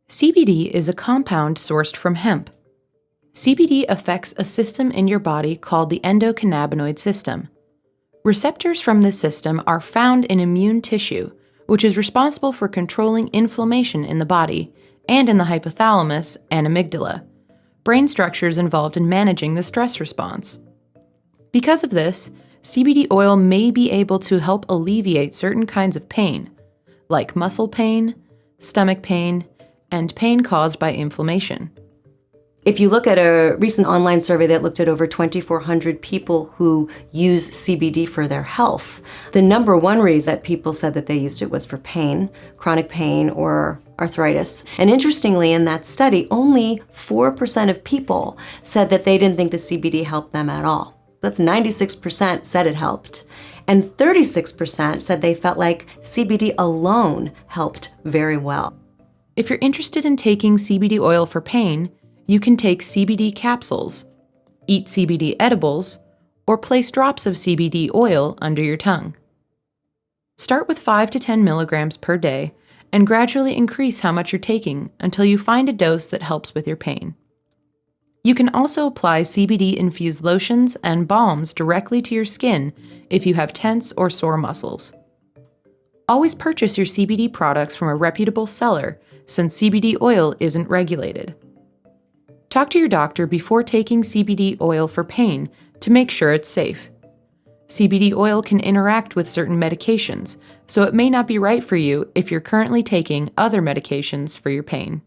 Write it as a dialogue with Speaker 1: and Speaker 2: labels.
Speaker 1: CBD is a compound sourced from hemp. CBD affects a system in your body called the endocannabinoid system. Receptors from this system are found in immune tissue, which is responsible for controlling inflammation in the body and in the hypothalamus and amygdala, brain structures involved in managing the stress response. Because of this, CBD oil may be able to help alleviate certain kinds of pain, like muscle pain, stomach pain, and pain caused by inflammation.
Speaker 2: If you look at a recent online survey that looked at over 2,400 people who use CBD for their health, the number one reason that people said that they used it was for pain, chronic pain, or arthritis. And interestingly, in that study, only 4% of people said that they didn't think the CBD helped them at all. That's 96% said it helped. And 36% said they felt like CBD alone helped very well.
Speaker 1: If you're interested in taking CBD oil for pain, you can take CBD capsules, eat CBD edibles, or place drops of CBD oil under your tongue. Start with 5 to 10 milligrams per day and gradually increase how much you're taking until you find a dose that helps with your pain. You can also apply CBD-infused lotions and balms directly to your skin if you have tense or sore muscles. Always purchase your CBD products from a reputable seller, since CBD oil isn't regulated. Talk to your doctor before taking CBD oil for pain to make sure it's safe. CBD oil can interact with certain medications, so it may not be right for you if you're currently taking other medications for your pain.